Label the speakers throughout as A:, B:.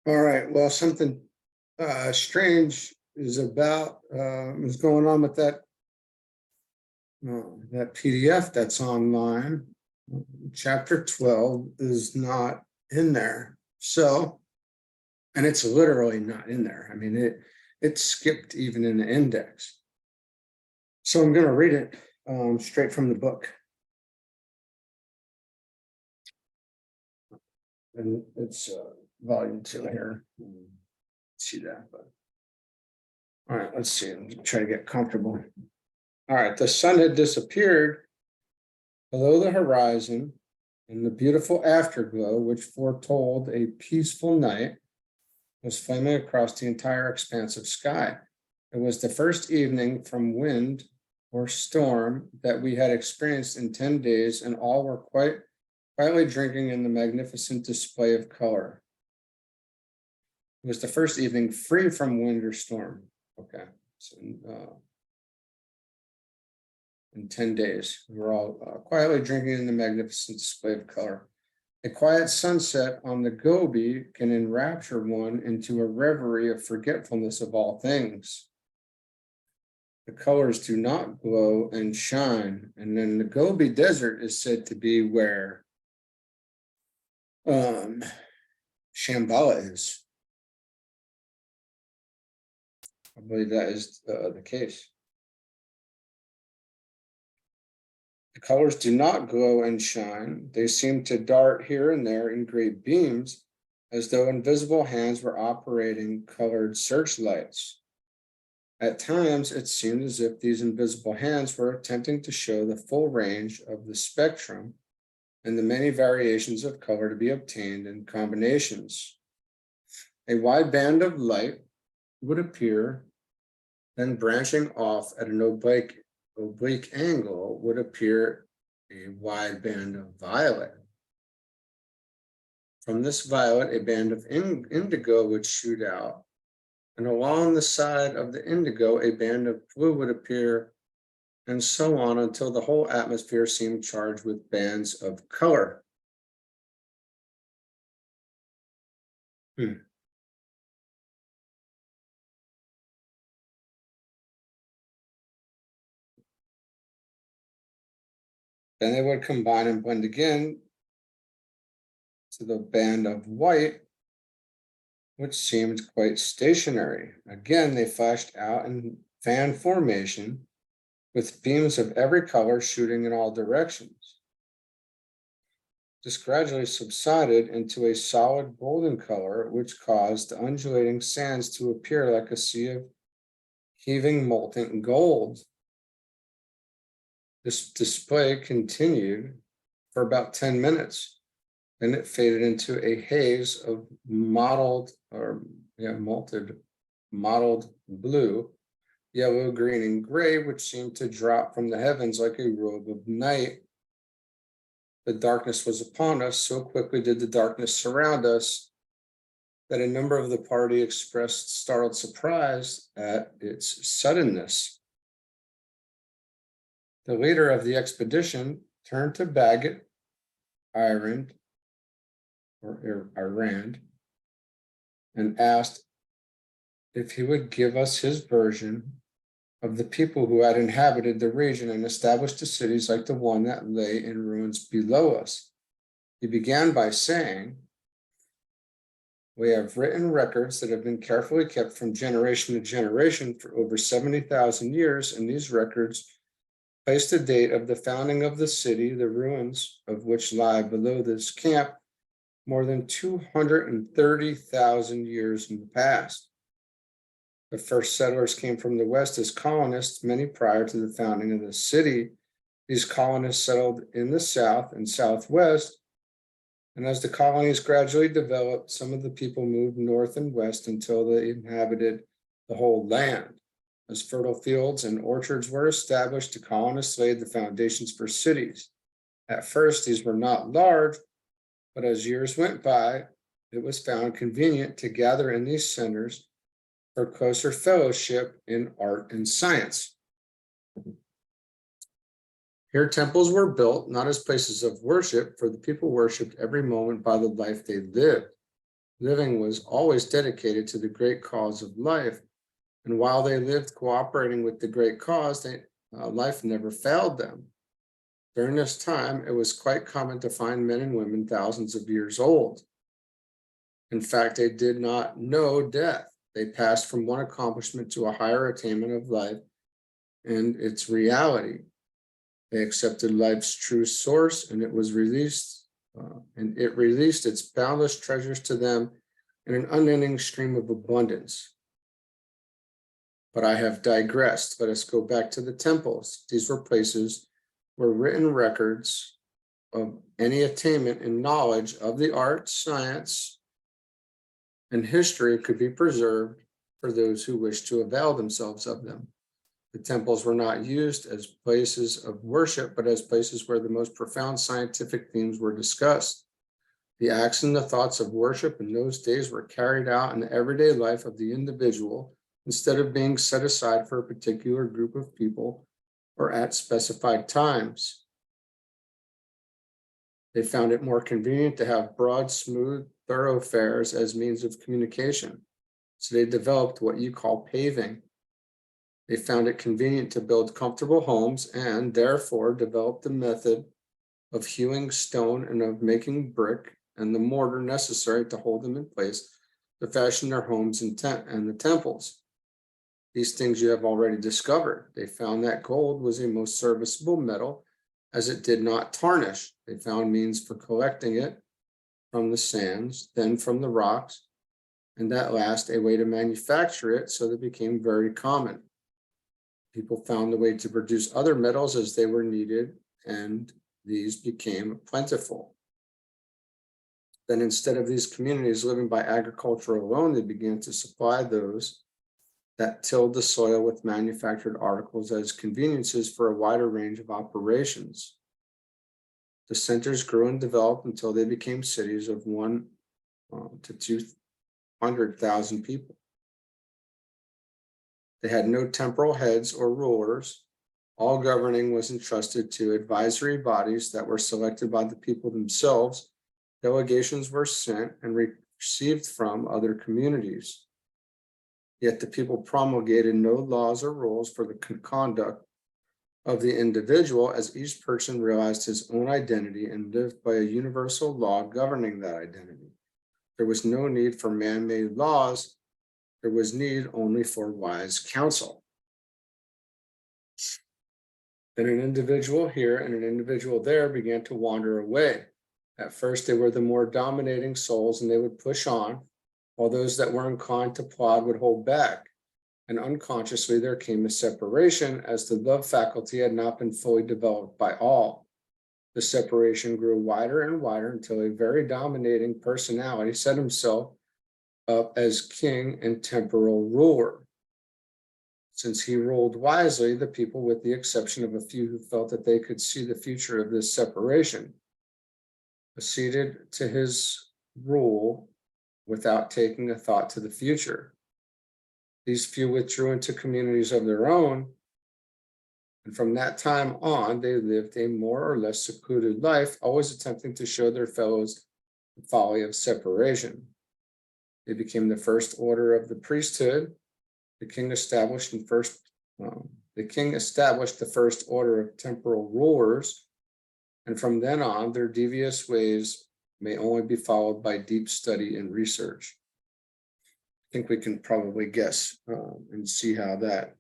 A: All right, well, something strange is going on with that PDF that's online. Chapter 12 is not in there. So, and it's literally not in there. I mean, it skipped even in the index. So I'm going to read it straight from the book. And it's volume 2 here. See that, but all right, let's see. I'm try to get comfortable. All right, the sun had disappeared below the horizon, and the beautiful afterglow, which foretold a peaceful night, was flaming across the entire expanse of sky. It was the first evening from wind or storm that we had experienced in 10 days, and all were quietly drinking in the magnificent display of color. It was the first evening free from wind or storm. Okay, so in 10 days, we were all quietly drinking in the magnificent display of color. A quiet sunset on the Gobi can enrapture one into a reverie of forgetfulness of all things. The colors do not glow and shine. And then the Gobi Desert is said to be where Shambhala is. I believe that is the case. The colors do not glow and shine. They seem to dart here and there in great beams, as though invisible hands were operating colored searchlights. At times, it seemed as if these invisible hands were attempting to show the full range of the spectrum and the many variations of color to be obtained in combinations. A wide band of light would appear, then branching off at an oblique angle would appear a wide band of violet. From this violet, a band of indigo would shoot out, and along the side of the indigo, a band of blue would appear, and so on until the whole atmosphere seemed charged with bands of color. Then they would combine and blend again to the band of white, which seemed quite stationary. Again, they flashed out in fan formation with beams of every color shooting in all directions. This gradually subsided into a solid golden color, which caused the undulating sands to appear like a sea of heaving molten gold. This display continued for about 10 minutes. Then it faded into a haze of mottled blue, yellow, green, and gray, which seemed to drop from the heavens like a robe of night. The darkness was upon us. So quickly did the darkness surround us that a number of the party expressed startled surprise at its suddenness. The leader of the expedition turned to Bagot, Iran, and asked if he would give us his version of the people who had inhabited the region and established the cities like the one that lay in ruins below us. He began by saying, "We have written records that have been carefully kept from generation to generation for over 70,000 years, and these records place the date of the founding of the city, the ruins of which lie below this camp, more than 230,000 years in the past. The first settlers came from the west as colonists many prior to the founding of the city. These colonists settled in the south and southwest, and as the colonies gradually developed, some of the people moved north and west until they inhabited the whole land. As fertile fields and orchards were established, the colonists laid the foundations for cities. At first, these were not large, but as years went by, it was found convenient to gather in these centers for closer fellowship in art and science. Here, temples were built not as places of worship, for the people worshipped every moment by the life they lived. living was always dedicated to the great cause of life. And while they lived cooperating with the great cause, life never failed them. During this time, it was quite common to find men and women thousands of years old. In fact, they did not know death. They passed from one accomplishment to a higher attainment of life and its reality. They accepted life's true source, and it released its boundless treasures to them in an unending stream of abundance. But I have digressed. Let us go back to the temples. These were places where written records of any attainment in knowledge of the arts, science, and history could be preserved for those who wished to avail themselves of them. The temples were not used as places of worship, but as places where the most profound scientific themes were discussed. The acts and the thoughts of worship in those days were carried out in the everyday life of the individual instead of being set aside for a particular group of people or at specified times. They found it more convenient to have broad, smooth thoroughfares as means of communication. So they developed what you call paving. They found it convenient to build comfortable homes and therefore developed the method of hewing stone and of making brick and the mortar necessary to hold them in place to fashion their homes and the temples. These things you have already discovered. They found that gold was a most serviceable metal as it did not tarnish. They found means for collecting it from the sands, then from the rocks, and at last a way to manufacture it so that it became very common. People found a way to produce other metals as they were needed, and these became plentiful. Then instead of these communities living by agriculture alone, they began to supply those that tilled the soil with manufactured articles as conveniences for a wider range of operations. The centers grew and developed until they became cities of 1 to 200,000 people. They had no temporal heads or rulers. All governing was entrusted to advisory bodies that were selected by the people themselves. Delegations were sent and received from other communities. Yet the people promulgated no laws or rules for the conduct of the individual, as each person realized his own identity and lived by a universal law governing that identity. There was no need for man-made laws. There was need only for wise counsel. Then an individual here and an individual there began to wander away. At first, they were the more dominating souls, and they would push on, while those that were inclined to plod would hold back. And unconsciously, there came a separation as the love faculty had not been fully developed by all. The separation grew wider and wider until a very dominating personality set himself up as king and temporal ruler. Since he ruled wisely, the people, with the exception of a few who felt that they could see the future of this separation, acceded to his rule without taking a thought to the future. These few withdrew into communities of their own, and from that time on, they lived a more or less secluded life, always attempting to show their fellows the folly of separation. They became the first order of the priesthood. The king established the first order of temporal rulers, and from then on, their devious ways may only be followed by deep study and research. I think we can probably guess and see how that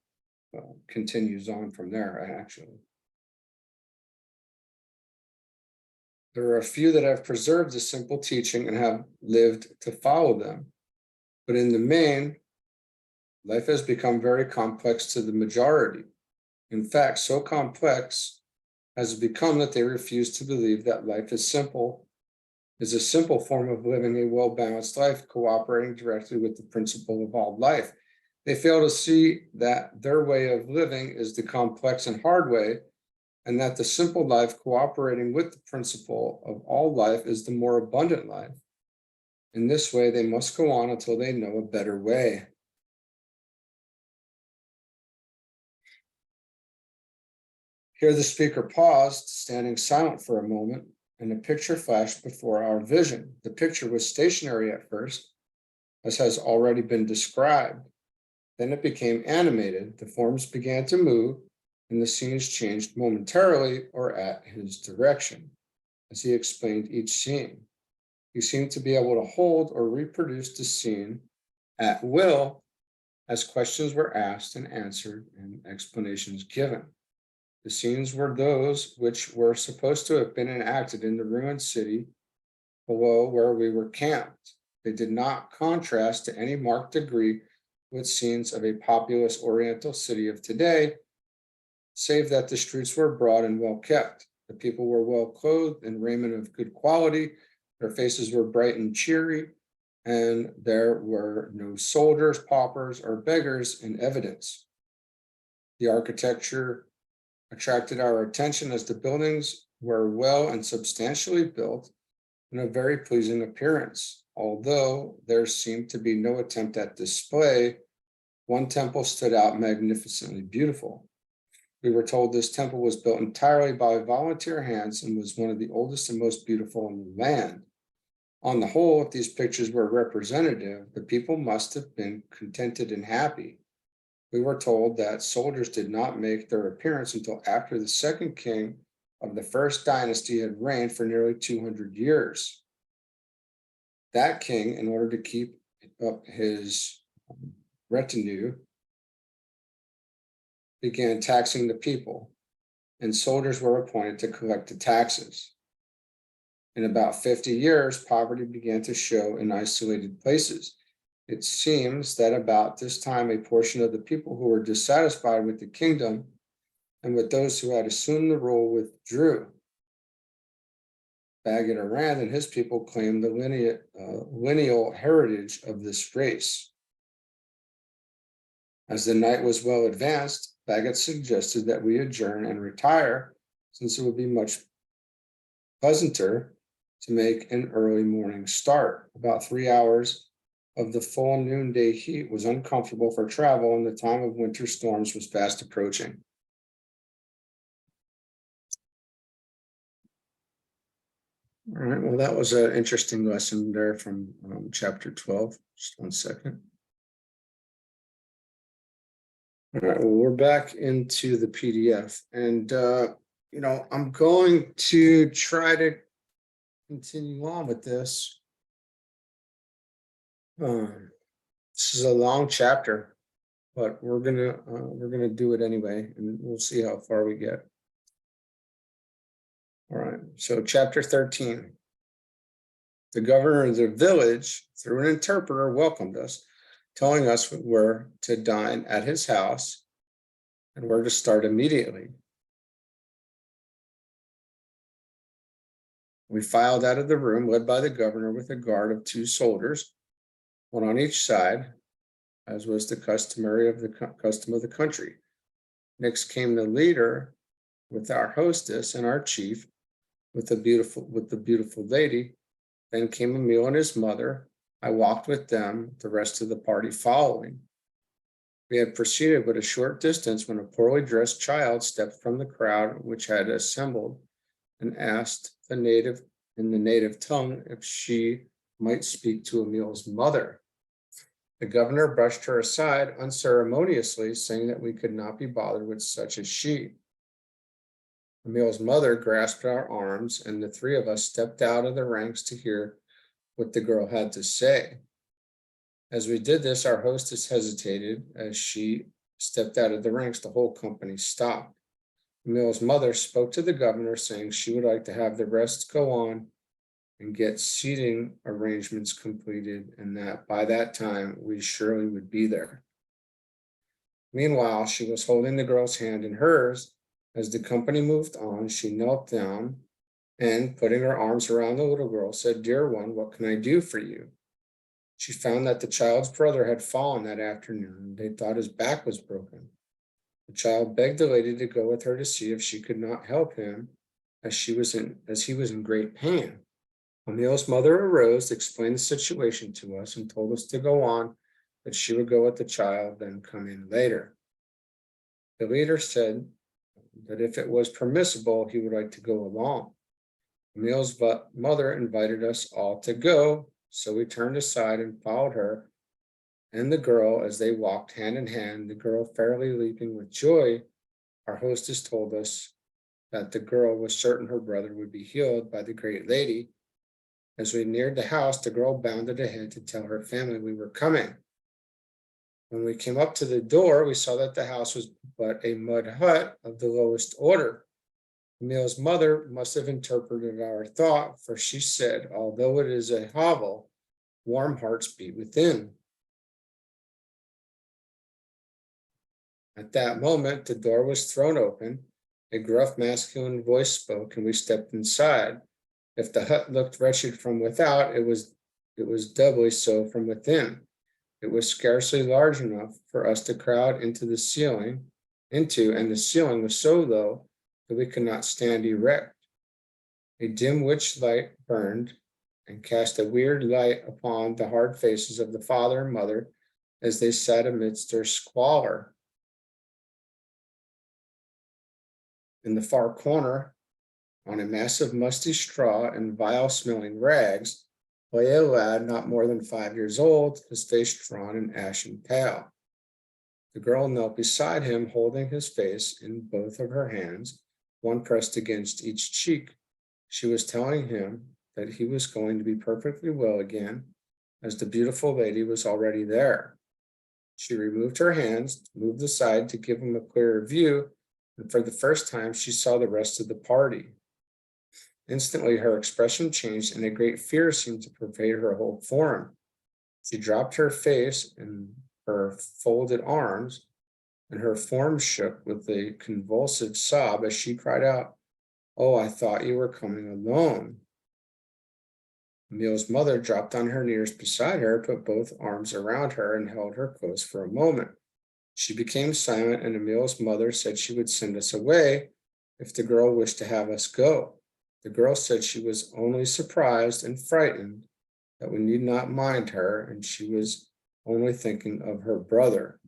A: continues on from there, actually. There are a few that have preserved the simple teaching and have lived to follow them. But in the main, life has become very complex to the majority. In fact, so complex has it become that they refuse to believe that life is a simple form of living a well-balanced life, cooperating directly with the principle of all life. They fail to see that their way of living is the complex and hard way, and that the simple life cooperating with the principle of all life is the more abundant life. In this way, they must go on until they know a better way. Here the speaker paused, standing silent for a moment. and a picture flashed before our vision. The picture was stationary at first, as has already been described. Then it became animated, the forms began to move, and the scenes changed momentarily or at his direction, as he explained each scene. He seemed to be able to hold or reproduce the scene at will as questions were asked and answered and explanations given. The scenes were those which were supposed to have been enacted in the ruined city below where we were camped. They did not contrast to any marked degree with scenes of a populous Oriental city of today, save that the streets were broad and well kept. The people were well clothed in raiment of good quality. Their faces were bright and cheery, and there were no soldiers, paupers, or beggars in evidence. The architecture attracted our attention as the buildings were well and substantially built and of very pleasing appearance. Although there seemed to be no attempt at display, one temple stood out magnificently beautiful. We were told this temple was built entirely by volunteer hands and was one of the oldest and most beautiful in the land. On the whole, if these pictures were representative, the people must have been contented and happy. We were told that soldiers did not make their appearance until after the second king of the first dynasty had reigned for nearly 200 years. That king, in order to keep up his retinue, began taxing the people, and soldiers were appointed to collect the taxes. In about 50 years, poverty began to show in isolated places. It seems that about this time, a portion of the people who were dissatisfied with the kingdom and with those who had assumed the rule withdrew. Baird T and his people claimed the lineal heritage of this race. As the night was well advanced, Baird suggested that we adjourn and retire, since it would be much pleasanter to make an early morning start. About 3 hours of the full noonday heat was uncomfortable for travel, and the time of winter storms was fast approaching. All right, well, that was an interesting lesson there from chapter 12. Just one second. All right, well, we're back into the PDF, and I'm going to try to continue on with this. This is a long chapter, but we're gonna do it anyway, and we'll see how far we get. All right, so chapter 13. The governor of the village, through an interpreter, welcomed us, telling us we were to dine at his house and were to start immediately. We filed out of the room, led by the governor with a guard of 2 soldiers, one on each side, as was the custom of the country. Next came the leader with our hostess and our chief, with the beautiful lady. Then came Emil and his mother. I walked with them, the rest of the party following. We had proceeded but a short distance when a poorly dressed child stepped from the crowd which had assembled and asked in the native tongue if she might speak to Emil's mother. The governor brushed her aside unceremoniously, saying that we could not be bothered with such as she. Emil's mother grasped our arms, and the 3 of us stepped out of the ranks to hear what the girl had to say. As we did this, our hostess hesitated. As she stepped out of the ranks, the whole company stopped. Emil's mother spoke to the governor, saying she would like to have the rest go on and get seating arrangements completed, and that by that time we surely would be there. Meanwhile, she was holding the girl's hand in hers. As the company moved on, she knelt down and, putting her arms around the little girl, said, "Dear one, what can I do for you?" She found that the child's brother had fallen that afternoon. They thought his back was broken. The child begged the lady to go with her to see if she could not help him, as he was in great pain. Emil's mother arose, explained the situation to us, and told us to go on, that she would go with the child, then come in later. The leader said that if it was permissible, he would like to go along. Emil's mother invited us all to go, so we turned aside and followed her and the girl as they walked hand in hand, the girl fairly leaping with joy. Our hostess told us that the girl was certain her brother would be healed by the great lady. As we neared the house, the girl bounded ahead to tell her family we were coming. When we came up to the door, we saw that the house was but a mud hut of the lowest order. Emil's mother must have interpreted our thought, for she said, although it is a hovel, warm hearts beat within. At that moment, the door was thrown open. A gruff masculine voice spoke, and we stepped inside. If the hut looked wretched from without, it was doubly so from within. It was scarcely large enough for us to crowd into, and the ceiling was so low that we could not stand erect. A dim witch light burned and cast a weird light upon the hard faces of the father and mother as they sat amidst their squalor. In the far corner, on a mass of musty straw and vile-smelling rags, lay a lad not more than 5 years old, his face drawn and ashen pale. The girl knelt beside him, holding his face in both of her hands, one pressed against each cheek. She was telling him that he was going to be perfectly well again, as the beautiful lady was already there. She removed her hands, moved aside to give him a clearer view, and for the first time she saw the rest of the party. Instantly her expression changed, and a great fear seemed to pervade her whole form. She dropped her face in her folded arms, and her form shook with a convulsive sob as she cried out, "Oh, I thought you were coming alone." Emil's mother dropped on her knees beside her, put both arms around her, and held her close for a moment. She became silent, and Emil's mother said she would send us away if the girl wished to have us go. The girl said she was only surprised and frightened, that we need not mind her, and she was only thinking of her brother.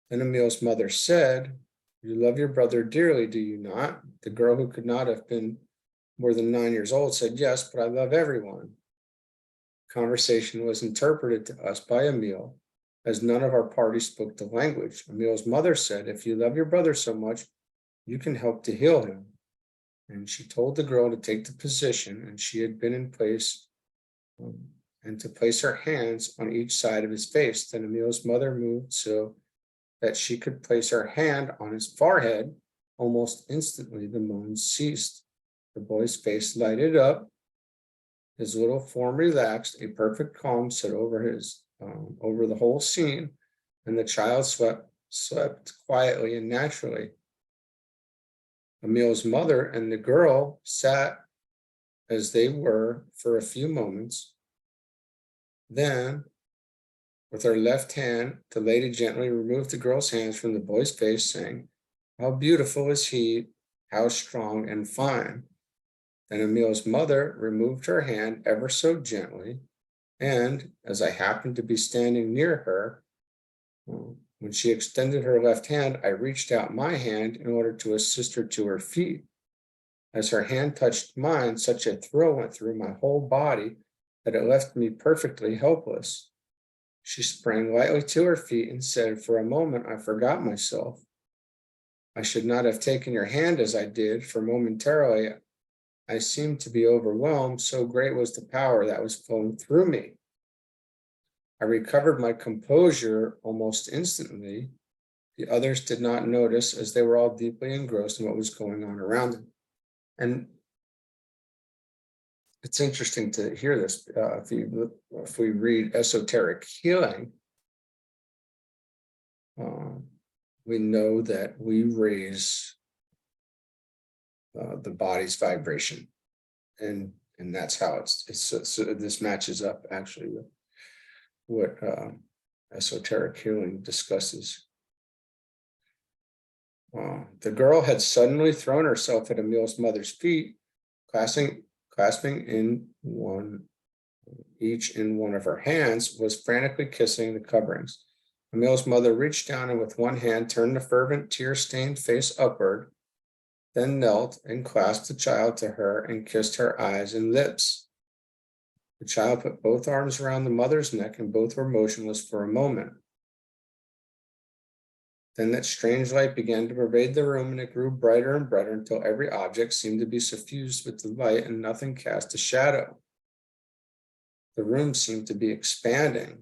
A: Then Emil's mother said, "You love your brother dearly, do you not?" The girl, who could not have been more than 9 years old, said, "Yes, but I love everyone." Conversation was interpreted to us by Emil, as none of our party spoke the language. Emil's mother said, "If you love your brother so much, you can help to heal him." And she told the girl to take the position, and she had been in place, and to place her hands on each side of his face. Then Emil's mother moved so that she could place her hand on his forehead. Almost instantly, the moans ceased. The boy's face lighted up. His little form relaxed. A perfect calm set over over the whole scene, and the child slept quietly and naturally. Emil's mother and the girl sat as they were for a few moments. Then, with her left hand, the lady gently removed the girl's hands from the boy's face, saying, "How beautiful is he, how strong and fine." Then Emil's mother removed her hand ever so gently, and as I happened to be standing near her, when she extended her left hand, I reached out my hand in order to assist her to her feet. As her hand touched mine, such a thrill went through my whole body that it left me perfectly helpless. She sprang lightly to her feet and said, "For a moment, I forgot myself. I should not have taken your hand as I did, for momentarily I seemed to be overwhelmed, so great was the power that was flowing through me. I recovered my composure almost instantly. The others did not notice, as they were all deeply engrossed in what was going on around them." And it's interesting to hear this. If we read esoteric healing, we know that we raise the body's vibration, and that's how it's so this matches up actually with what esoteric healing discusses. The girl had suddenly thrown herself at Emil's mother's feet, clasping each in one of her hands, was frantically kissing the coverings. Emil's mother reached down and with one hand turned the fervent, tear-stained face upward. then knelt and clasped the child to her and kissed her eyes and lips. The child put both arms around the mother's neck and both were motionless for a moment. Then that strange light began to pervade the room, and it grew brighter and brighter until every object seemed to be suffused with the light and nothing cast a shadow. The room seemed to be expanding.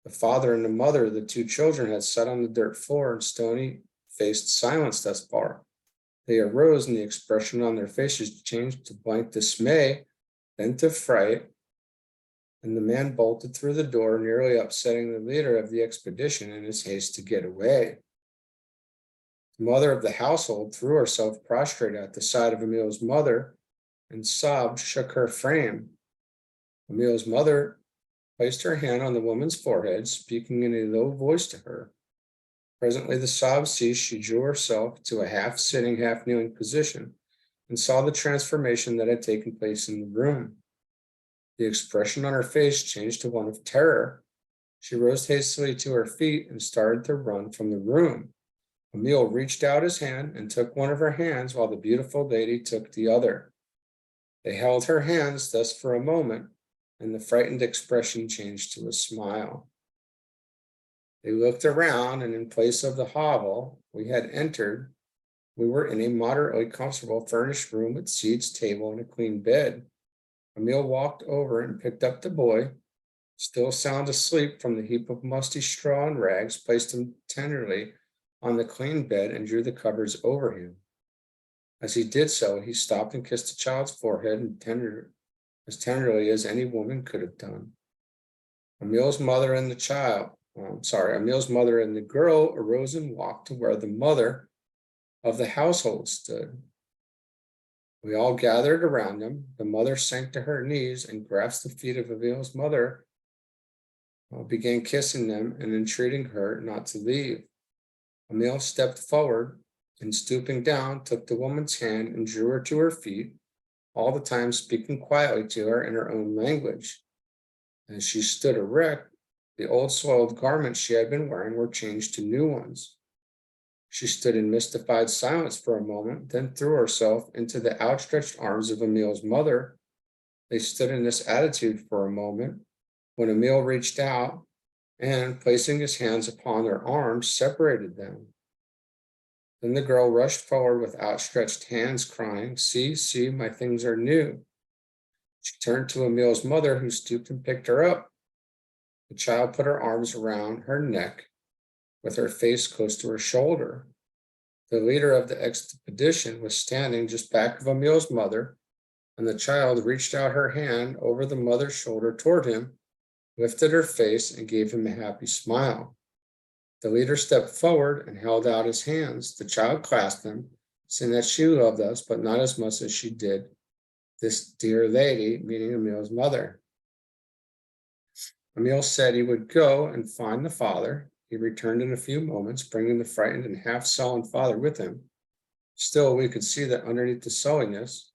A: The father and the mother of the two children had sat on the dirt floor in stony-faced silence thus far. They arose, and the expression on their faces changed to blank dismay, then to fright, and the man bolted through the door, nearly upsetting the leader of the expedition in his haste to get away. The mother of the household threw herself prostrate at the side of Emil's mother, and sobs shook her frame. Emil's mother placed her hand on the woman's forehead, speaking in a low voice to her. Presently the sobs ceased. She drew herself to a half-sitting, half-kneeling position, and saw the transformation that had taken place in the room. The expression on her face changed to one of terror. She rose hastily to her feet and started to run from the room. Emil reached out his hand and took one of her hands while the beautiful lady took the other. They held her hands thus for a moment, and the frightened expression changed to a smile. They looked around, and in place of the hovel we had entered, we were in a moderately comfortable furnished room with seats, table, and a clean bed. Emil walked over and picked up the boy, still sound asleep from the heap of musty straw and rags, placed him tenderly on the clean bed, and drew the covers over him. As he did so, he stopped and kissed the child's forehead as tenderly as any woman could have done. Emil's mother and the girl arose and walked to where the mother of the household stood. We all gathered around them. The mother sank to her knees and grasped the feet of Emil's mother, began kissing them and entreating her not to leave. Emil stepped forward and, stooping down, took the woman's hand and drew her to her feet, all the time speaking quietly to her in her own language. As she stood erect, the old soiled garments she had been wearing were changed to new ones. She stood in mystified silence for a moment, then threw herself into the outstretched arms of Emil's mother. They stood in this attitude for a moment, when Emil reached out and, placing his hands upon their arms, separated them. Then the girl rushed forward with outstretched hands, crying, "See, see, my things are new." She turned to Emil's mother, who stooped and picked her up. The child put her arms around her neck, with her face close to her shoulder. The leader of the expedition was standing just back of Emil's mother, and the child reached out her hand over the mother's shoulder toward him, lifted her face, and gave him a happy smile. The leader stepped forward and held out his hands. The child clasped them, saying that she loved us, but not as much as she did this dear lady, meaning Emil's mother. Emil said he would go and find the father. He returned in a few moments, bringing the frightened and half-sullen father with him. Still, we could see that underneath the sulliness,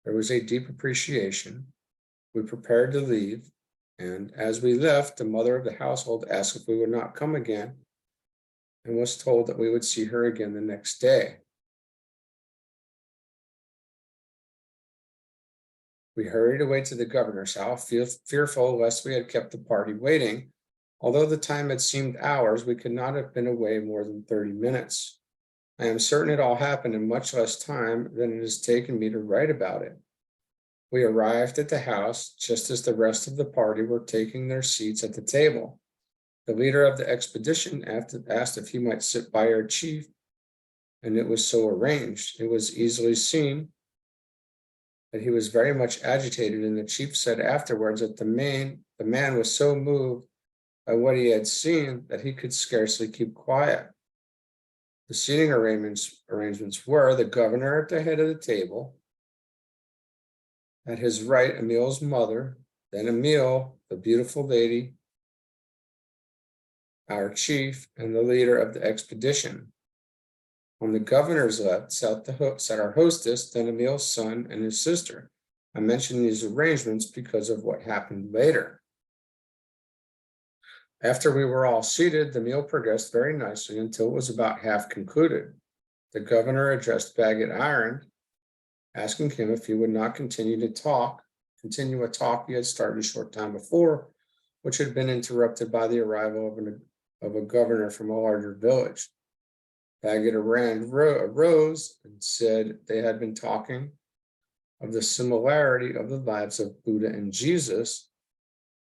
A: there was a deep appreciation. We prepared to leave, and as we left, the mother of the household asked if we would not come again, and was told that we would see her again the next day. We hurried away to the governor's house, fearful lest we had kept the party waiting. Although the time had seemed hours, we could not have been away more than 30 minutes. I am certain it all happened in much less time than it has taken me to write about it. We arrived at the house just as the rest of the party were taking their seats at the table. The leader of the expedition asked if he might sit by our chief, and it was so arranged. It was easily seen that he was very much agitated, and the chief said afterwards that the man was so moved by what he had seen that he could scarcely keep quiet. The seating arrangements were the governor at the head of the table, at his right Emil's mother, then Emil, the beautiful lady, our chief, and the leader of the expedition. On the governor's left sat our hostess, then Emil's son and his sister. I mention these arrangements because of what happened later. After we were all seated, the meal progressed very nicely until it was about half concluded. The governor addressed Baird T, asking him if he would not continue a talk he had started a short time before, which had been interrupted by the arrival of a governor from a larger village. Baird T arose and said they had been talking of the similarity of the lives of Buddha and Jesus.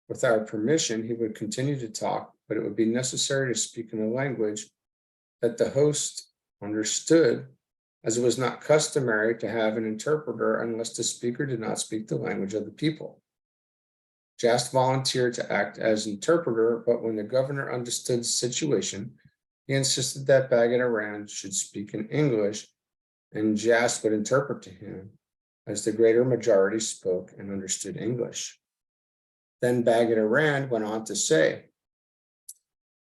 A: With our permission, he would continue to talk, but it would be necessary to speak in a language that the host understood, as it was not customary to have an interpreter unless the speaker did not speak the language of the people. Jast volunteered to act as interpreter, but when the governor understood the situation, he insisted that Baird T should speak in English, and Jast would interpret to him, as the greater majority spoke and understood English. Then Baird T went on to say,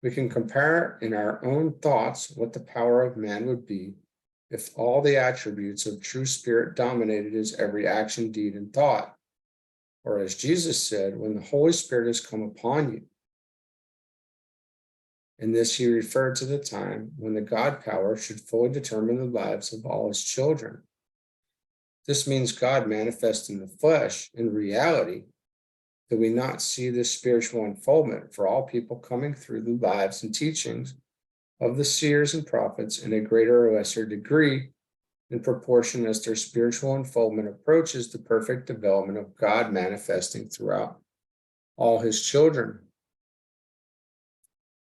A: we can compare in our own thoughts what the power of man would be if all the attributes of true spirit dominated his every action, deed, and thought. Or as Jesus said, when the Holy Spirit has come upon you. In this he referred to the time when the God power should fully determine the lives of all his children. This means God manifest in the flesh, in reality, that we not see this spiritual unfoldment for all people coming through the lives and teachings of the seers and prophets in a greater or lesser degree in proportion as their spiritual unfoldment approaches the perfect development of God manifesting throughout all his children.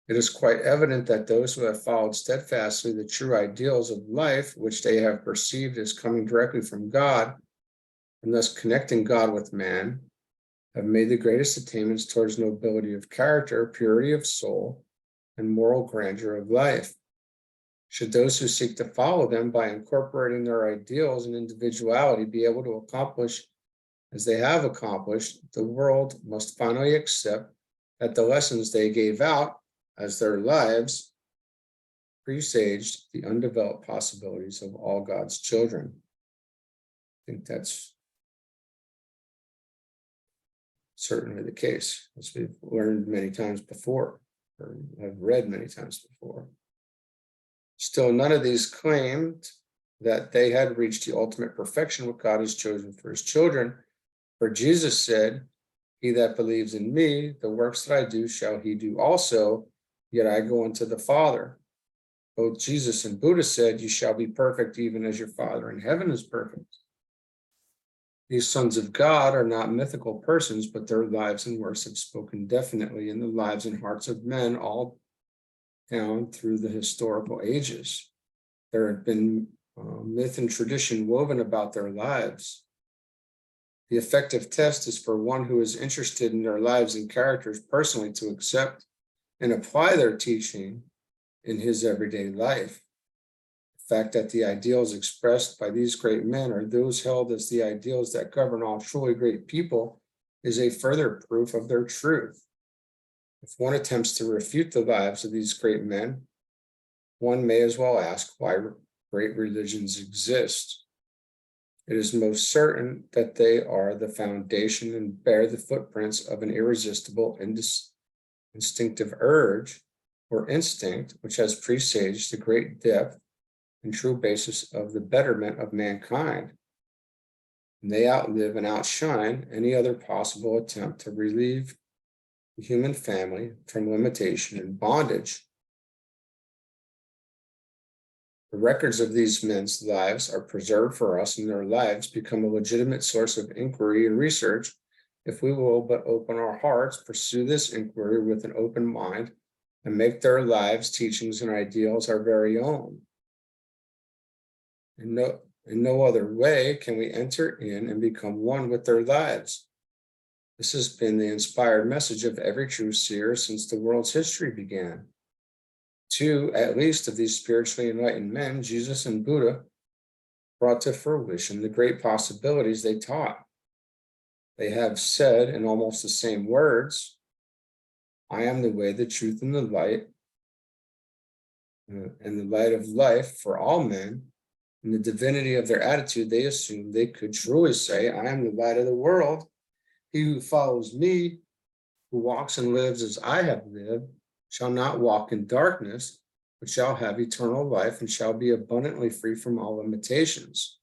A: It is quite evident that those who have followed steadfastly the true ideals of life, which they have perceived as coming directly from God, and thus connecting God with man, have made the greatest attainments towards nobility of character, purity of soul, and moral grandeur of life. Should those who seek to follow them by incorporating their ideals and individuality be able to accomplish as they have accomplished, the world must finally accept that the lessons they gave out as their lives presaged the undeveloped possibilities of all God's children. I think that's certainly the case, as we've learned many times before, or have read many times before. Still, none of these claimed that they had reached the ultimate perfection what God has chosen for his children. For Jesus said, he that believes in me, the works that I do shall he do also, yet I go unto the Father. Both Jesus and Buddha said, you shall be perfect even as your Father in heaven is perfect. These sons of God are not mythical persons, but their lives and works have spoken definitely in the lives and hearts of men all down through the historical ages. There have been myth and tradition woven about their lives. The effective test is for one who is interested in their lives and characters personally to accept and apply their teaching in his everyday life. The fact that the ideals expressed by these great men are those held as the ideals that govern all truly great people is a further proof of their truth. If one attempts to refute the lives of these great men, one may as well ask why great religions exist. It is most certain that they are the foundation and bear the footprints of an irresistible instinctive urge or instinct which has presaged the great depth and true basis of the betterment of mankind. And they outlive and outshine any other possible attempt to relieve the human family from limitation and bondage. The records of these men's lives are preserved for us, and their lives become a legitimate source of inquiry and research if we will but open our hearts, pursue this inquiry with an open mind, and make their lives, teachings, and ideals our very own. In no other way can we enter in and become one with their lives. This has been the inspired message of every true seer since the world's history began. Two, at least, of these spiritually enlightened men, Jesus and Buddha, brought to fruition the great possibilities they taught. They have said in almost the same words, I am the way, the truth, and the light, and the light of life for all men. In the divinity of their attitude, they assumed they could truly say, I am the light of the world. He who follows me, who walks and lives as I have lived, shall not walk in darkness, but shall have eternal life and shall be abundantly free from all limitations.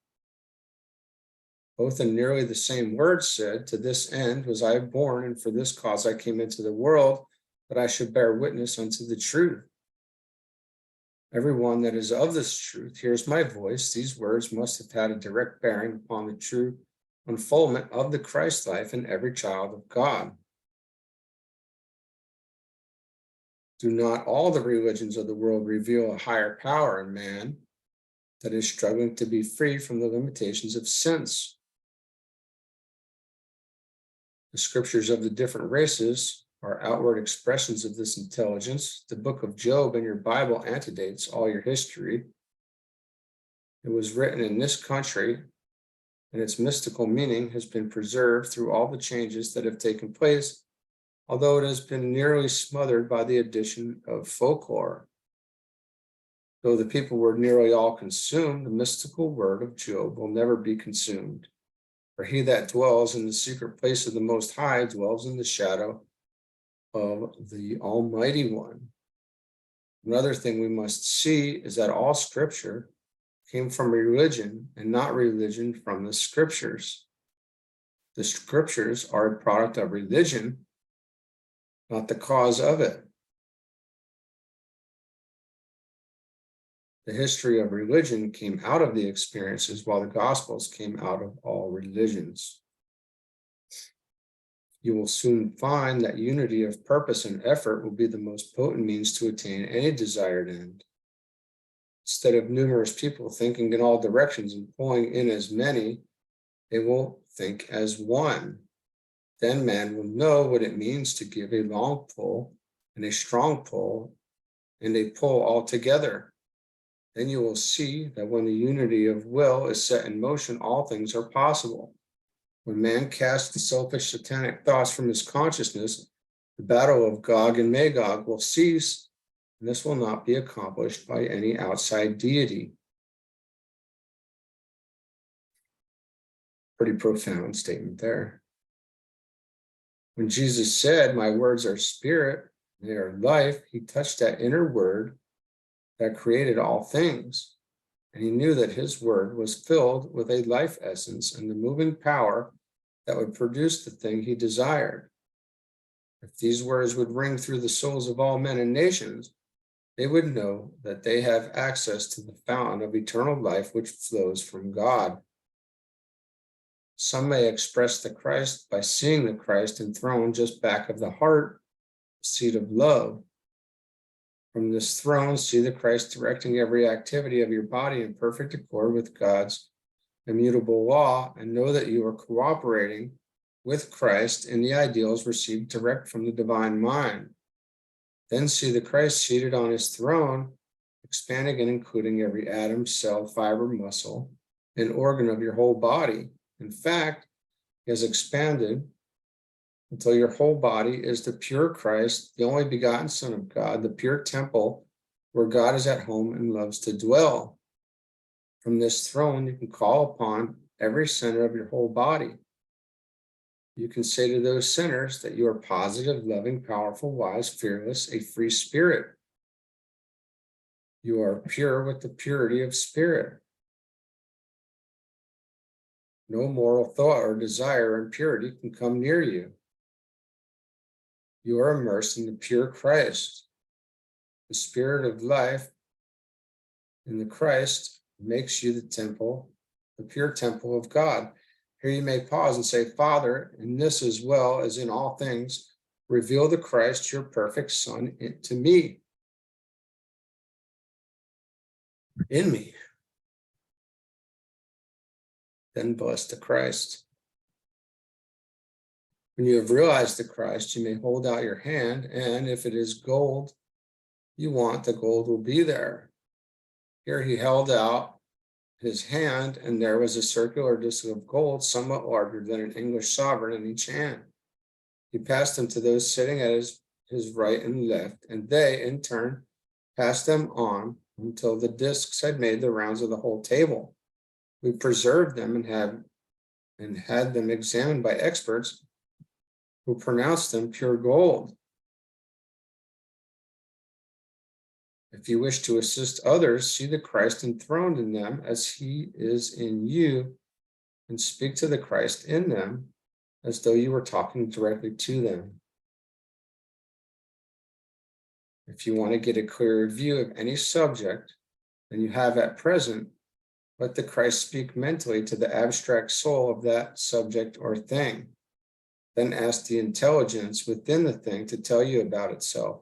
A: Both in nearly the same words said, to this end was I born, and for this cause I came into the world, that I should bear witness unto the truth. Everyone that is of this truth hears my voice. These words must have had a direct bearing upon the true unfoldment of the Christ life in every child of God. Do not all the religions of the world reveal a higher power in man that is struggling to be free from the limitations of sense? The scriptures of the different races are outward expressions of this intelligence. The book of Job in your Bible antedates all your history. It was written in this country, and its mystical meaning has been preserved through all the changes that have taken place, although it has been nearly smothered by the addition of folklore. Though the people were nearly all consumed, the mystical word of Job will never be consumed. For he that dwells in the secret place of the Most High dwells in the shadow of the Almighty One. Another thing we must see is that all scripture came from religion and not religion from the scriptures. The scriptures are a product of religion, not the cause of it. The history of religion came out of the experiences, while the Gospels came out of all religions. You will soon find that unity of purpose and effort will be the most potent means to attain any desired end. Instead of numerous people thinking in all directions and pulling in as many, they will think as one. Then man will know what it means to give a long pull and a strong pull and a pull all together. Then you will see that when the unity of will is set in motion, all things are possible. When man casts the selfish satanic thoughts from his consciousness, the battle of Gog and Magog will cease, and this will not be accomplished by any outside deity. Pretty profound statement there. When Jesus said, my words are spirit, they are life, he touched that inner word that created all things. And he knew that his word was filled with a life essence and the moving power that would produce the thing he desired. If these words would ring through the souls of all men and nations, they would know that they have access to the fountain of eternal life which flows from God. Some may express the Christ by seeing the Christ enthroned just back of the heart, seat of love. From this throne, see the Christ directing every activity of your body in perfect accord with God's immutable law, and know that you are cooperating with Christ in the ideals received direct from the divine mind. Then see the Christ seated on his throne, expanding and including every atom, cell, fiber, muscle, and organ of your whole body. In fact, he has expanded until your whole body is the pure Christ, the only begotten Son of God, the pure temple where God is at home and loves to dwell. From this throne, you can call upon every center of your whole body. You can say to those sinners that you are positive, loving, powerful, wise, fearless, a free spirit. You are pure with the purity of spirit. No moral thought or desire or impurity can come near you. You are immersed in the pure Christ. The spirit of life in the Christ makes you the temple, the pure temple of God. Here you may pause and say, Father, in this as well as in all things, reveal the Christ, your perfect Son, to me, in me. Then bless the Christ. When you have realized the Christ, you may hold out your hand, and if it is gold you want, the gold will be there. Here he held out his hand, and there was a circular disc of gold, somewhat larger than an English sovereign in each hand. He passed them to those sitting at his right and left, and they, in turn, passed them on until the discs had made the rounds of the whole table. We preserved them and had them examined by experts who pronounced them pure gold. If you wish to assist others, see the Christ enthroned in them as he is in you, and speak to the Christ in them as though you were talking directly to them. If you want to get a clearer view of any subject than you have at present, let the Christ speak mentally to the abstract soul of that subject or thing. Then ask the intelligence within the thing to tell you about itself.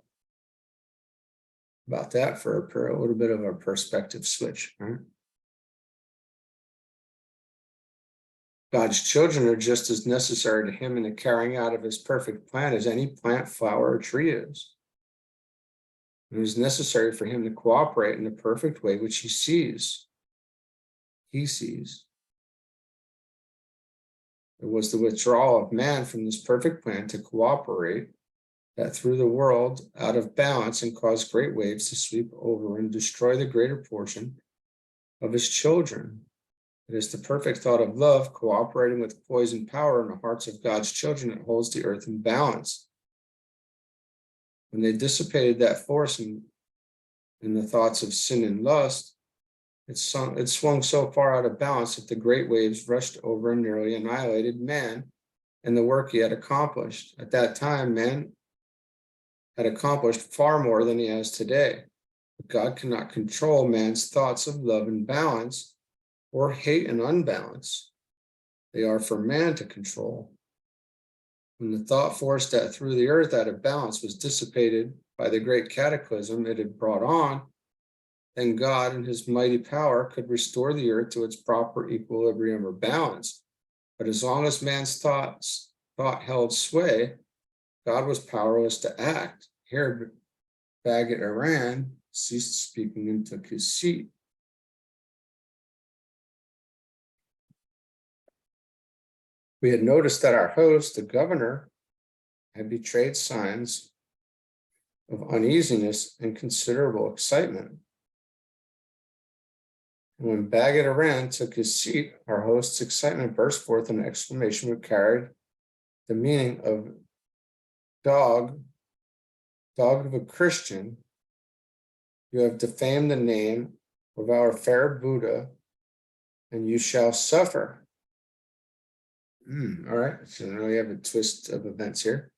A: About that for a little bit of a perspective switch, right? God's children are just as necessary to him in the carrying out of his perfect plan as any plant, flower, or tree is. It is necessary for him to cooperate in the perfect way which he sees. He sees. It was the withdrawal of man from this perfect plan to cooperate that threw the world out of balance and caused great waves to sweep over and destroy the greater portion of his children. It is the perfect thought of love cooperating with poison power in the hearts of God's children that holds the earth in balance. When they dissipated that force in the thoughts of sin and lust, it swung so far out of balance that the great waves rushed over and nearly annihilated man and the work he had accomplished. At that time, man had accomplished far more than he has today. But God cannot control man's thoughts of love and balance or hate and unbalance. They are for man to control. When the thought force that threw the earth out of balance was dissipated by the great cataclysm it had brought on, then God in his mighty power could restore the earth to its proper equilibrium or balance. But as long as man's thought held sway, God was powerless to act. Here, Baird T ceased speaking and took his seat. We had noticed that our host, the governor, had betrayed signs of uneasiness and considerable excitement. And when Baird T took his seat, our host's excitement burst forth in an exclamation which carried the meaning of dog of a Christian, you have defamed the name of our fair Buddha, and you shall suffer. All right, so now we have a twist of events here.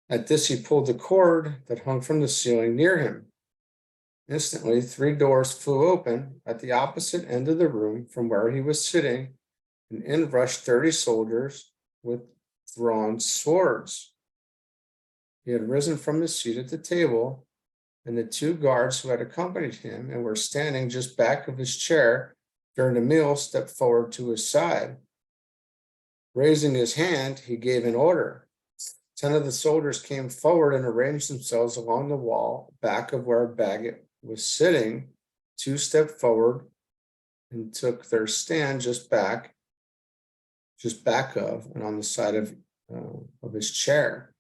A: At this, he pulled the cord that hung from the ceiling near him. Instantly, 3 doors flew open at the opposite end of the room from where he was sitting, and in rushed 30 soldiers with drawn swords. He had risen from his seat at the table, and the 2 guards who had accompanied him and were standing just back of his chair during the meal stepped forward to his side. Raising his hand, he gave an order. 10 of the soldiers came forward and arranged themselves along the wall back of where Baird was sitting. 2 stepped forward and took their stand just back of and on the side of his chair.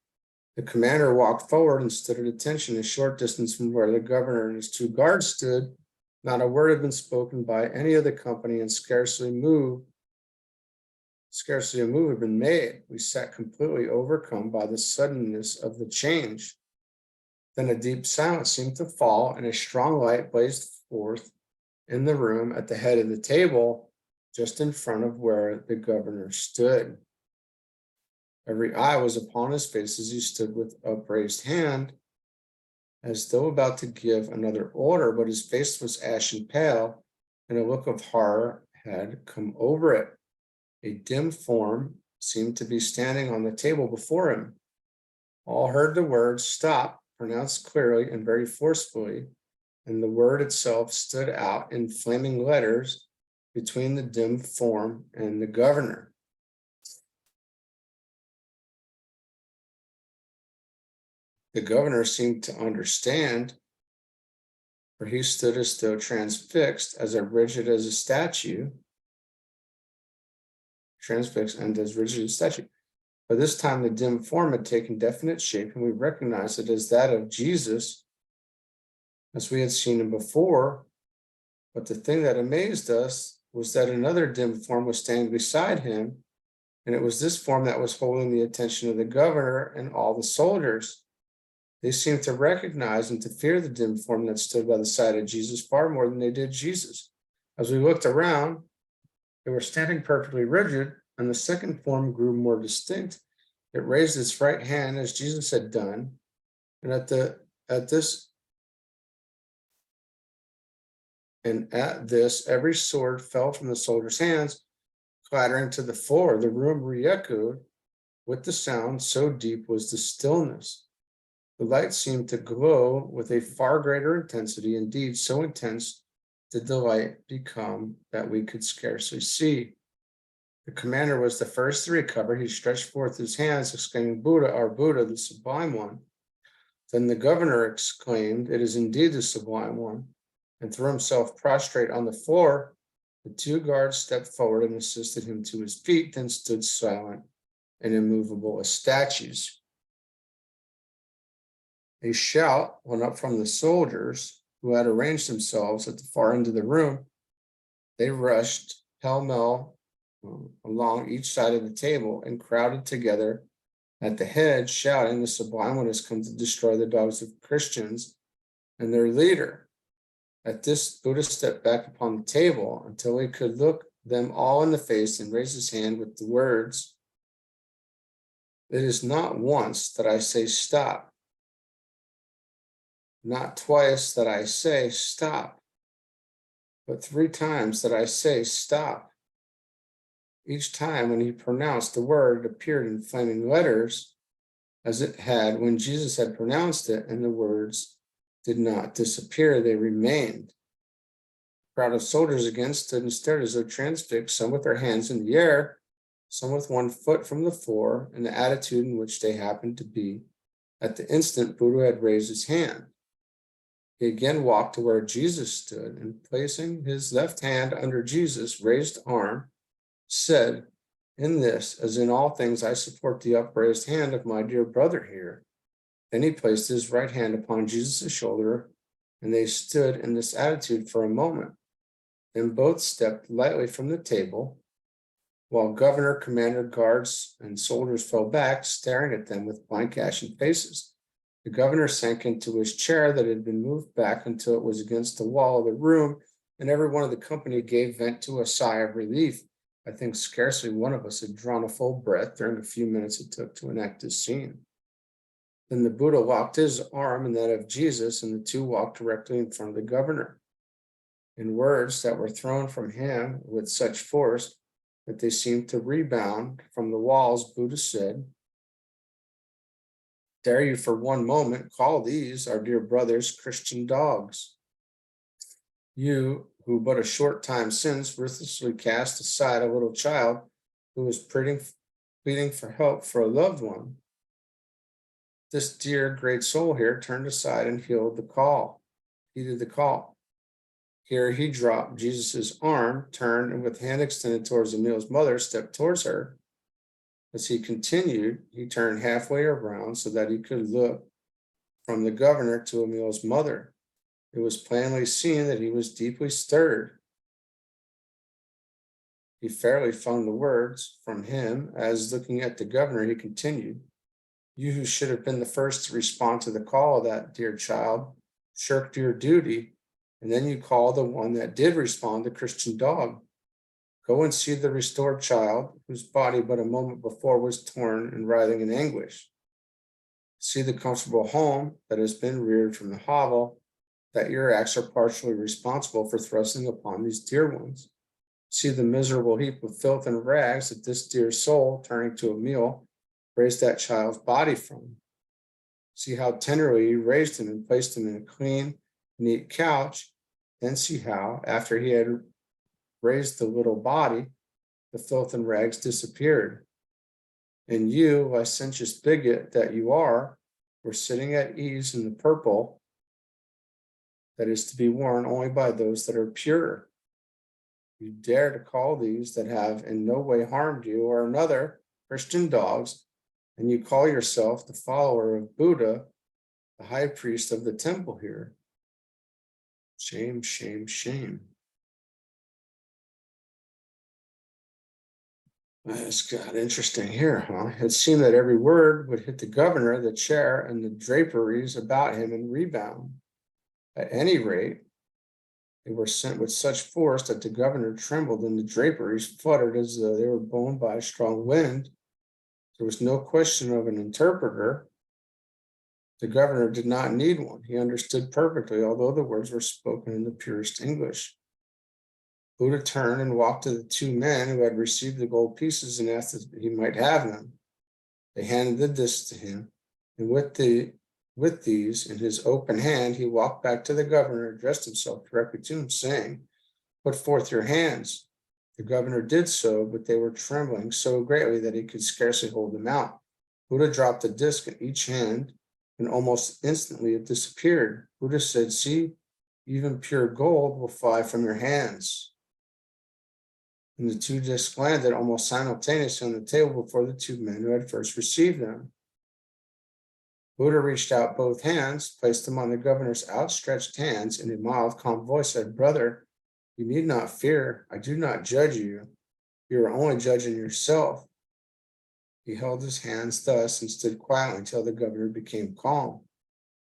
A: The commander walked forward and stood at attention a short distance from where the governor and his 2 guards stood. Not a word had been spoken by any of the company, and scarcely a move had been made. We sat completely overcome by the suddenness of the change. Then a deep silence seemed to fall, and a strong light blazed forth in the room at the head of the table, just in front of where the governor stood. Every eye was upon his face as he stood with upraised hand, as though about to give another order, but his face was ashen pale, and a look of horror had come over it. A dim form seemed to be standing on the table before him. All heard the word "stop" pronounced clearly and very forcefully, and the word itself stood out in flaming letters between the dim form and the governor. The governor seemed to understand, for he stood as though transfixed, as rigid as a statue. Transfixed and as rigid as a statue. By this time, the dim form had taken definite shape, and we recognized it as that of Jesus, as we had seen him before. But the thing that amazed us was that another dim form was standing beside him, and it was this form that was holding the attention of the governor and all the soldiers. They seemed to recognize and to fear the dim form that stood by the side of Jesus far more than they did Jesus. As we looked around, they were standing perfectly rigid, and the second form grew more distinct. It raised its right hand as Jesus had done, and at this, every sword fell from the soldiers' hands, clattering to the floor. The room re-echoed with the sound, so deep was the stillness. The light seemed to glow with a far greater intensity. Indeed, so intense did the light become that we could scarcely see. The commander was the first to recover. He stretched forth his hands, exclaiming, "Buddha, our Buddha, the Sublime One." Then the governor exclaimed, "It is indeed the Sublime One," and threw himself prostrate on the floor. The two guards stepped forward and assisted him to his feet, then stood silent and immovable as statues. A shout went up from the soldiers who had arranged themselves at the far end of the room. They rushed pell-mell along each side of the table and crowded together at the head, shouting, "The Sublime One has come to destroy the dogs of Christians and their leader." At this, Buddha stepped back upon the table until he could look them all in the face and raise his hand with the words, "It is not once that I say stop, not twice that I say stop, but 3 times that I say stop." Each time when he pronounced the word, it appeared in flaming letters as it had when Jesus had pronounced it, and the words did not disappear, they remained. A crowd of soldiers again stood and stared as though transfixed, some with their hands in the air, some with 1 foot from the floor, in the attitude in which they happened to be. At the instant, Buddha had raised his hand. He again walked to where Jesus stood, and placing his left hand under Jesus' raised arm, said, "In this, as in all things, I support the upraised hand of my dear brother here." Then he placed his right hand upon Jesus' shoulder, and they stood in this attitude for a moment. Then both stepped lightly from the table, while governor, commander, guards, and soldiers fell back, staring at them with blank, ashen faces. The governor sank into his chair that had been moved back until it was against the wall of the room, and every one of the company gave vent to a sigh of relief. I think scarcely one of us had drawn a full breath during the few minutes it took to enact this scene. Then the Buddha locked his arm and that of Jesus, and the two walked directly in front of the governor. In words that were thrown from him with such force that they seemed to rebound from the walls, Buddha said, "Dare you for one moment call these, our dear brothers, Christian dogs? You, who but a short time since ruthlessly cast aside a little child who was pleading for help for a loved one. This dear great soul here turned aside and heeded the call. Here he dropped Jesus's arm, turned, and with hand extended towards Emil's mother, stepped towards her. As he continued, he turned halfway around so that he could look from the governor to Emil's mother. It was plainly seen that he was deeply stirred. He fairly flung the words from him as, looking at the governor, he continued, "You who should have been the first to respond to the call of that dear child shirked your duty, and then you call the one that did respond the Christian dog. Go and see the restored child, whose body but a moment before was torn and writhing in anguish. See the comfortable home that has been reared from the hovel that your acts are partially responsible for thrusting upon these dear ones. See the miserable heap of filth and rags that this dear soul, turning to Emil, raised that child's body from. See how tenderly he raised him and placed him in a clean, neat couch. Then see how, after he had raised the little body, the filth and rags disappeared. And you, licentious bigot that you are, were sitting at ease in the purple that is to be worn only by those that are pure. You dare to call these that have in no way harmed you or another Christian dogs, and you call yourself the follower of Buddha, the high priest of the temple here. Shame, shame, shame." It's got interesting here, huh? It seemed that every word would hit the governor, the chair, and the draperies about him and rebound. At any rate, they were sent with such force that the governor trembled and the draperies fluttered as though they were blown by a strong wind. There was no question of an interpreter. The governor did not need one. He understood perfectly, although the words were spoken in the purest English. Buddha turned and walked to the two men who had received the gold pieces and asked if he might have them. They handed this to him, and with these in his open hand, he walked back to the governor, addressed himself directly to him, saying, "Put forth your hands." The governor did so, but they were trembling so greatly that he could scarcely hold them out. Buddha dropped the disc in each hand, and almost instantly it disappeared. Buddha said, "See, even pure gold will fly from your hands." And the two discs landed almost simultaneously on the table before the two men who had first received them. Buddha reached out both hands, placed them on the governor's outstretched hands, and in a mild, calm voice said, "Brother, you need not fear. I do not judge you. You are only judging yourself." He held his hands thus and stood quietly until the governor became calm.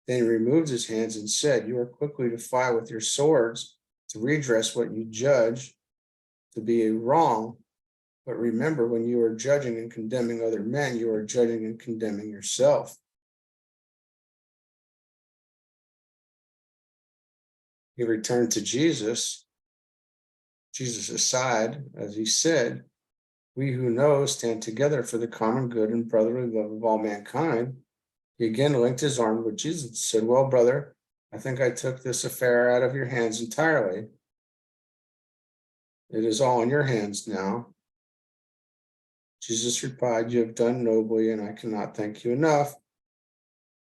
A: Then he removed his hands and said, "You are quickly to fly with your swords to redress what you judge to be a wrong. But remember, when you are judging and condemning other men, you are judging and condemning yourself." He returned to Jesus' side as he said, "We who know stand together for the common good and brotherly love of all mankind." He again linked his arm with Jesus and said, "Well, brother, I think I took this affair out of your hands entirely. It is all in your hands now." Jesus replied, "You have done nobly, and I cannot thank you enough."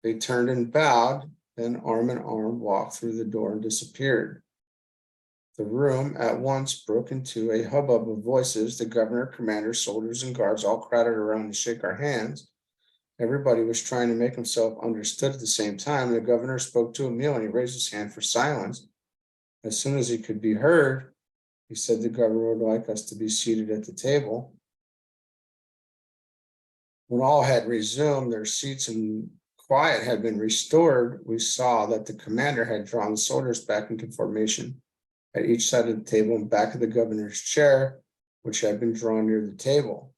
A: They turned and bowed, then arm in arm walked through the door and disappeared. The room at once broke into a hubbub of voices. The governor, commander, soldiers, and guards all crowded around to shake our hands. Everybody was trying to make himself understood at the same time. The governor spoke to Emil and he raised his hand for silence. As soon as he could be heard, he said the governor would like us to be seated at the table. When all had resumed their seats and quiet had been restored, we saw that the commander had drawn the soldiers back into formation at each side of the table and back of the governor's chair, which had been drawn near the table.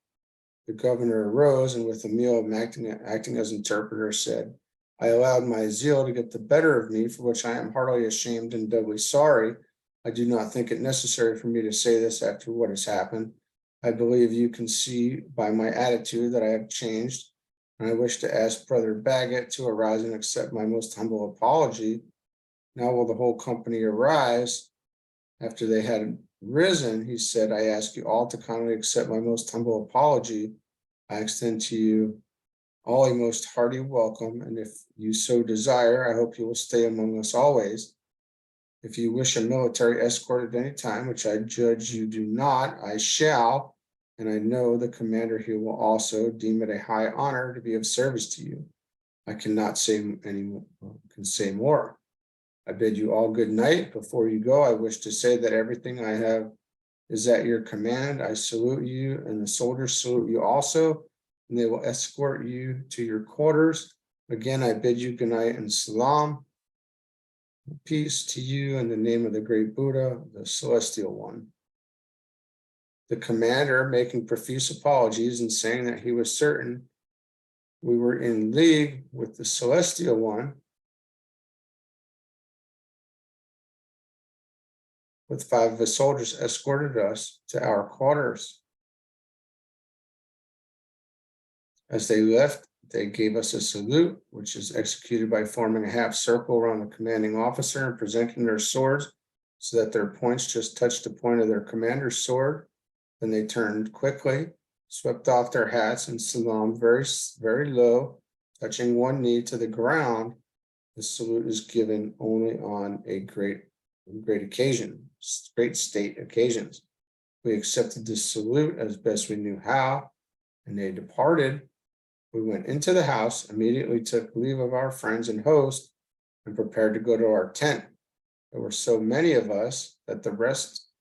A: The governor arose and with Emil acting as interpreter said, "I allowed my zeal to get the better of me, for which I am heartily ashamed and doubly sorry. I do not think it necessary for me to say this after what has happened. I believe you can see by my attitude that I have changed, and I wish to ask Brother Baggett to arise and accept my most humble apology." Now will the whole company arise? After they had risen, he said, "I ask you all to kindly accept my most humble apology. I extend to you all a most hearty welcome, and if you so desire, I hope you will stay among us always. If you wish a military escort at any time, which I judge you do not, I shall, and I know the commander here will also deem it a high honor to be of service to you. I cannot say more. I bid you all good night. Before you go, I wish to say that everything I have is at your command. I salute you, and the soldiers salute you also, and they will escort you to your quarters. Again, I bid you good night and salam. Peace to you in the name of the great Buddha, the celestial one." The commander, making profuse apologies and saying that he was certain we were in league with the celestial one, with 5 of his soldiers, escorted us to our quarters. As they left, they gave us a salute, which is executed by forming a half circle around the commanding officer and presenting their swords so that their points just touched the point of their commander's sword. Then they turned quickly, swept off their hats, and salaamed very, very low, touching one knee to the ground. The salute is given only on a great occasion, great state occasions. We accepted this salute as best we knew how, and they departed. We went into the house, immediately took leave of our friends and host, and prepared to go to our tent. There were so many of us that the rest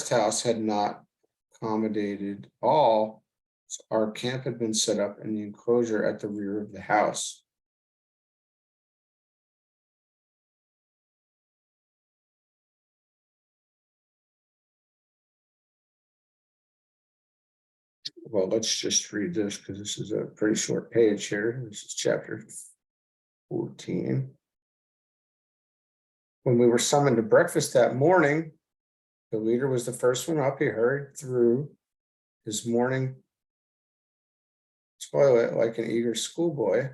A: house had not accommodated all. So our camp had been set up in the enclosure at the rear of the house. Well, let's just read this because this is a pretty short page here. This is chapter 14. When we were summoned to breakfast that morning, the leader was the first one up. He hurried through his morning toilet like an eager schoolboy.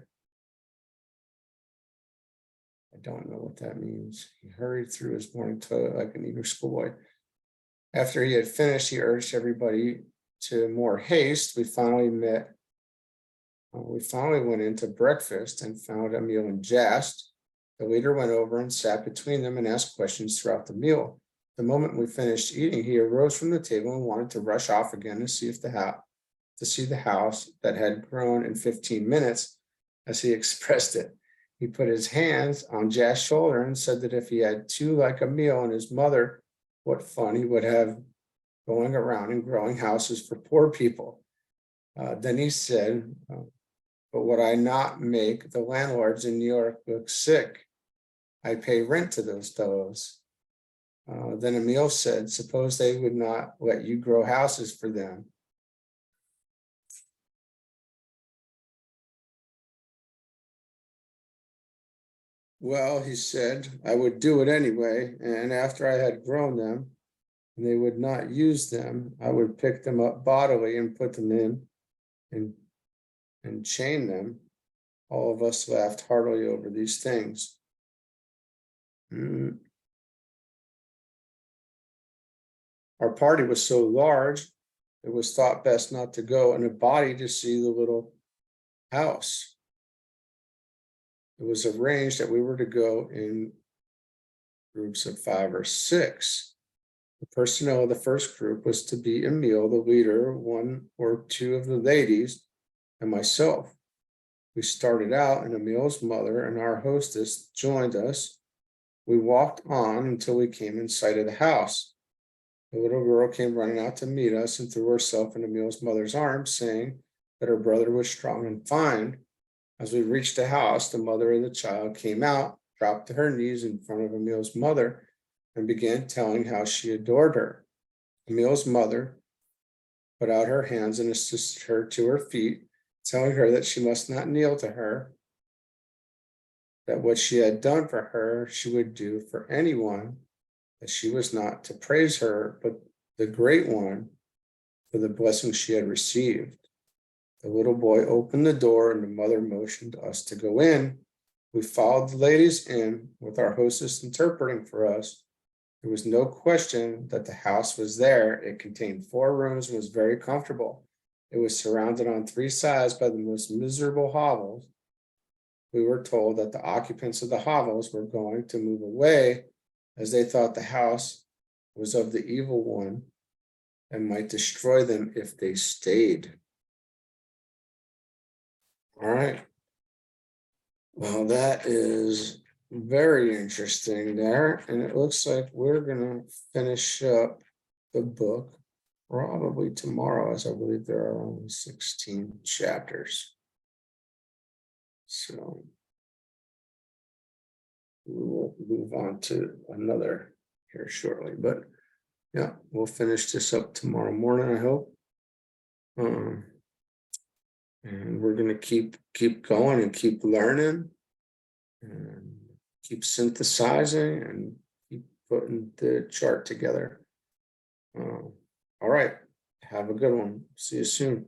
A: I don't know what that means. He hurried through his morning toilet like an eager schoolboy. After he had finished, he urged everybody to more haste. We finally went into breakfast and found Emil and Jast. The leader went over and sat between them and asked questions throughout the meal. The moment we finished eating, he arose from the table and wanted to rush off again to see the house that had grown in 15 minutes, as he expressed it. He put his hands on Jast's shoulder and said that if he had two like Emil and his mother, what fun he would have going around and growing houses for poor people. Then he said, but would I not make the landlords in New York look sick? I pay rent to those fellows. Then Emil said, suppose they would not let you grow houses for them. Well, he said, I would do it anyway, and after I had grown them, and they would not use them, I would pick them up bodily and put them in and chain them. All of us laughed heartily over these things. Our party was so large, it was thought best not to go in a body to see the little house. It was arranged that we were to go in groups of 5 or 6. The personnel of the first group was to be Emil, the leader, 1 or 2 of the ladies, and myself. We started out, and Emil's mother and our hostess joined us. We walked on until we came in sight of the house. The little girl came running out to meet us and threw herself in Emil's mother's arms, saying that her brother was strong and fine. As we reached the house, the mother of the child came out, dropped to her knees in front of Emil's mother, and began telling how she adored her. Emil's mother put out her hands and assisted her to her feet, telling her that she must not kneel to her, that what she had done for her, she would do for anyone, that she was not to praise her, but the Great One for the blessing she had received. The little boy opened the door and the mother motioned us to go in. We followed the ladies in with our hostess interpreting for us. There was no question that the house was there. It contained 4 rooms and was very comfortable. It was surrounded on 3 sides by the most miserable hovels. We were told that the occupants of the hovels were going to move away as they thought the house was of the evil one and might destroy them if they stayed. All right. Well, that is very interesting there. And it looks like we're going to finish up the book probably tomorrow, as I believe there are only 16 chapters. So we will move on to another here shortly. But yeah, we'll finish this up tomorrow morning, I hope. And we're going to keep going and keep learning and keep synthesizing and keep putting the chart together. All right. Have a good one. See you soon.